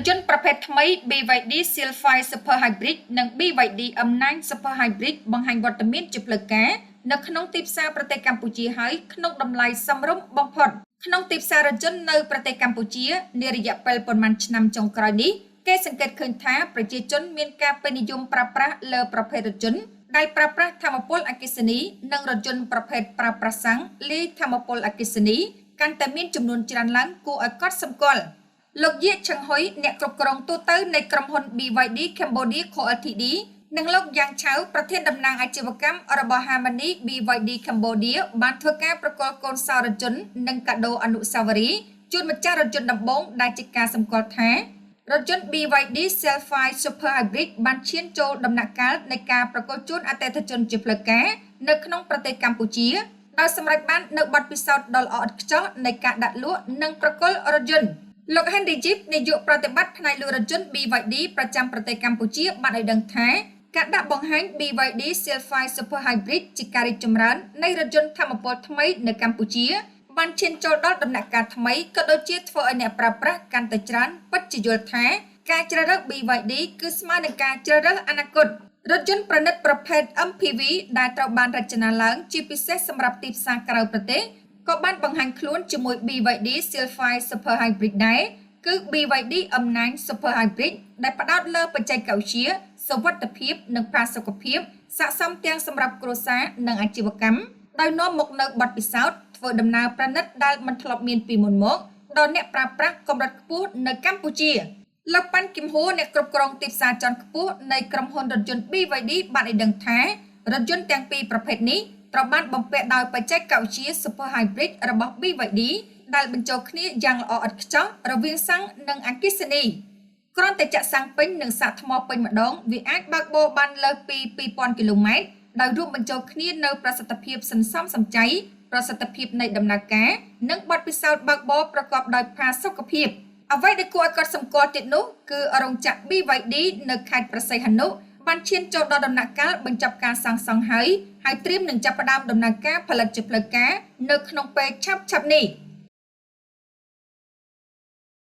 យន្តប្រភេទថ្មី BYD Silphy Super Hybrid និង BYD M9 Super Hybrid បង្ហាញវត្តមានជាផ្លូវការនៅក្នុងទីផ្សារប្រទេសកម្ពុជាហើយក្នុងតម្លៃសមរម្យបំផុតក្នុងទីផ្សាររថយន្តនៅប្រទេសកម្ពុជានារយៈពេលប៉ុន្មានឆ្នាំចុងក្រោយនេះគេសង្កេតឃើញថាប្រជាជនមានការពេញនិយមប្រើប្រាស់លើប្រភេទរថយន្តដែលប្រើប្រាស់ថាមពលអគ្គិសនីនិងរថយន្តប្រភេទប្រើប្រាស់សាំងលាយថាមពលអគ្គិសនីកាន់តែមានចំនួនច្រើនឡើងគួរឲ្យកត់សម្គាល់លោកយាកឆឹងហ៊ុយអ្នកគ្រប់គ្រងទូទៅនៃក្រុមហ៊ុន BYD Cambodia Co Ltd និងលោកយ៉ាងឆៅប្រធានតំណាងអាជីវកម្មរបស់ Harmony BYD Cambodia បានធ្វើការប្រគល់កូនសោររថយន្តនិងកាដូអនុស្សាវរីយ៍ជូនម្ចាស់រថយន្តដំបូងដែលជាការសម្គាល់ថារថយន្ត BYD Silphy Super Hybrid បានឈានចូលដំណាក់កាលនៃការប្រកួតជូនអតិថិជនជាផ្លូវការនៅក្នុងប្រទេសកម្ពុជាដោយសម្រេចបាននូវបទពិសោធន៍ដ៏ល្អឥតខ្ចោះនៃការដាក់លក់និងប្រគល់រថយន្តលោក Henry Jeep នាយកប្រតិបត្តិផ្នែកលក់រថយន្ត BYD ប្រចាំប្រទេសកម្ពុជាបានឲ្យដឹងថាការដាក់បង្ហាញ BYD Silphy Super Hybrid ជាការរីកចម្រើននៃរថយន្តថាមពលថ្មីនៅកម្ពុជាបានឈានចូលដល់ដំណាក់កាលថ្មីក៏ដូចជាធ្វើឲ្យអ្នកប្រើប្រាស់កាន់តែច្រើនពិតជាយល់ថាការជ្រើសរើស BYD គឺស្មើនឹងការជ្រើសរើសអនាគតរថយន្តប្រណិតប្រភេទ MPV ដែលត្រូវបានរចនាឡើងជាពិសេសសម្រាប់ទីផ្សារក្រៅប្រទេសក៏បានបង្ហាញខ្លួនជាមួយ BYD Silphy Super Hybrid ដែរគឺ BYD M9 Super Hybrid ដែលផ្ដោតលើបច្ចេកវិទ្យាសុវត្ថិភាពនិងផាសុកភាពស័ក្តិសមទាំងសម្រាប់គ្រួសារនិងអាជីវកម្មដោយនាំមកនូវបទពិសោធន៍ធ្វើដំណើរប្រណិតដែលមិនធ្លាប់មានពីមុនមកដល់អ្នកប្រើប្រាស់កម្រិតខ្ពស់នៅកម្ពុជាលោកប៉ាន់គឹមហួរអ្នកគ្រប់គ្រងទីផ្សារជាន់ខ្ពស់នៃក្រុមហ៊ុនរថយន្ត BYD បានឲ្យដឹងថារថយន្តទាំងពីរប្រភេទនេះត្រូវបានបំពាក់ដោយបច្ចេកវិទ្យា Super Hybrid របស់ BYD ដែលបញ្ចូលគ្នាយ៉ាងល្អឥតខ្ចោះរវាងសាំងនិងអគ្គិសនីគ្រាន់តែចាក់សាំងពេញនិងសាកថ្មពេញម្ដងវាអាចបើកបរបានលើសពី 2000 គីឡូម៉ែត្រដោយរួមបញ្ចូលគ្នានៅប្រសិទ្ធភាពសន្សំសំចៃប្រសិទ្ធភាពនៃដំណើរការនិងបទពិសោធន៍បើកបរប្រកបដោយផាសុកភាពអ្វីដែលគួរឲ្យកត់សម្គាល់ទៀតនោះគឺរោងចក្រ BYD នៅខេត្តព្រះសីហនុបានឈានចូលដល់ដំណាក់កាលបញ្ចប់ការសាងសង់ហើយត្រៀមនឹងចាប់ផ្ដើមដំណើរការផលិតជាផ្លូវការនៅក្នុងពេលឆាប់ៗនេះ